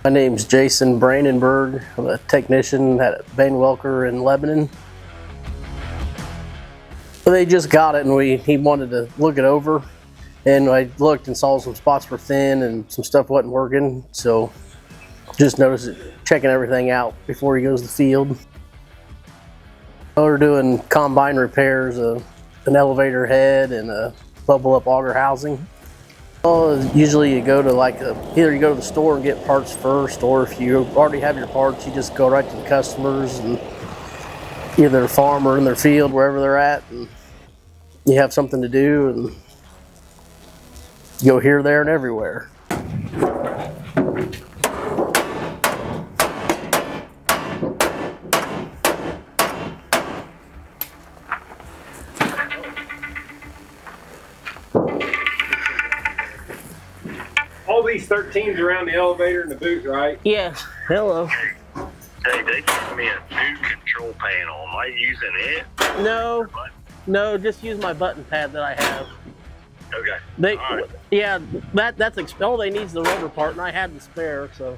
My name's Jason Brandenburg. I'm a technician at Bane-Welker in Lebanon. They just got it and he wanted to look it over. And I looked and saw some spots were thin and some stuff wasn't working. So just noticed it, checking everything out before he goes to the field. We're doing combine repairs, an elevator head and a bubble up auger housing. Well, usually you go to either you go to the store and get parts first, or if you already have your parts, you just go right to the customers and either their farm or in their field, wherever they're at, and you have something to do and you go here, there, and everywhere. All these 13s around the elevator and the boot, right? Yes. Hello. Hey, they gave me a new control panel. Am I using it? No, just use my button pad that I have. Okay. All right. Yeah, that's all they need is the rubber part, and I had the spare, so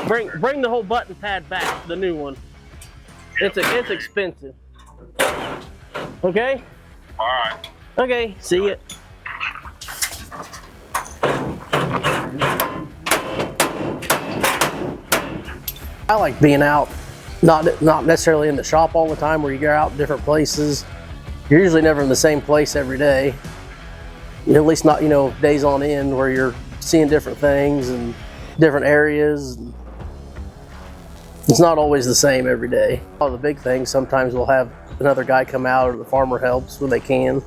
bring the whole button pad back, the new one. It's expensive. Okay. All right. Okay. See ya. I like being out, not necessarily in the shop all the time, where you go out different places. You're usually never in the same place every day. At least not, days on end where you're seeing different things and different areas. It's not always the same every day. All the big things, sometimes we'll have another guy come out or the farmer helps when they can.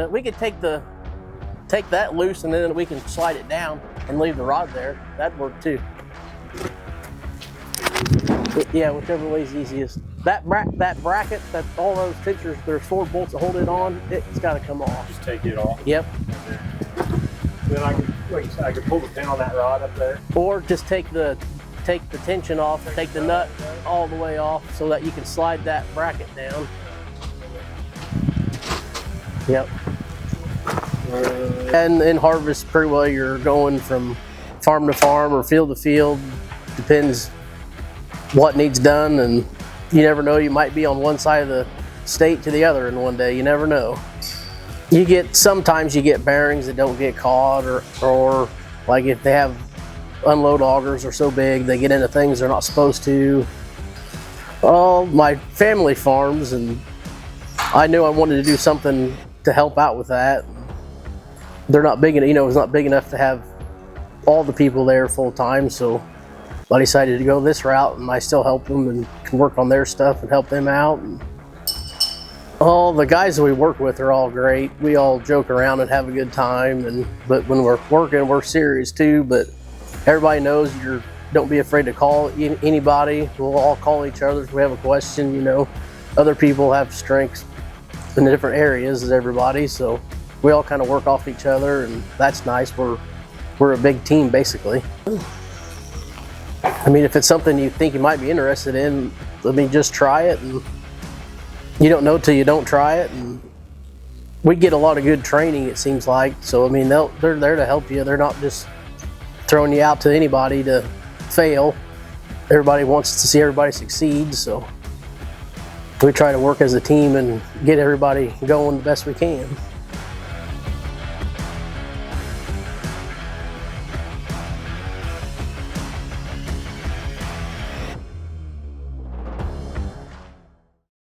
We could take that loose and then we can slide it down and leave the rod there. That'd work too. Yeah, whichever way's easiest. That bracket, all those fixtures, there's 4 bolts that hold it on. It's got to come off. Just take it off. Yep. Then I could pull the pin on that rod up there. Or just take the tension off, take the nut all the way off so that you can slide that bracket down. Yep. And in harvest, pretty well you're going from farm to farm or field to field. Depends what needs done, and you never know, you might be on one side of the state to the other in one day. You never know. Sometimes you get bearings that don't get caught, or like if they have unload augers are so big they get into things they're not supposed to. My family farms, and I knew I wanted to do something to help out with that. They're not big enough, it's not big enough to have all the people there full time, so I decided to go this route, and I still help them and can work on their stuff and help them out. And all the guys that we work with are all great. We all joke around and have a good time, but when we're working, we're serious too. But everybody knows don't be afraid to call anybody. We'll all call each other if we have a question. Other people have strengths in different areas as everybody, so we all kind of work off each other, and that's nice. We're a big team basically. If it's something you think you might be interested in, just try it, and you don't know till you don't try it. And we get a lot of good training, it seems like. So they're there to help you. They're not just throwing you out to anybody to fail. Everybody wants to see everybody succeed, so we try to work as a team and get everybody going the best we can.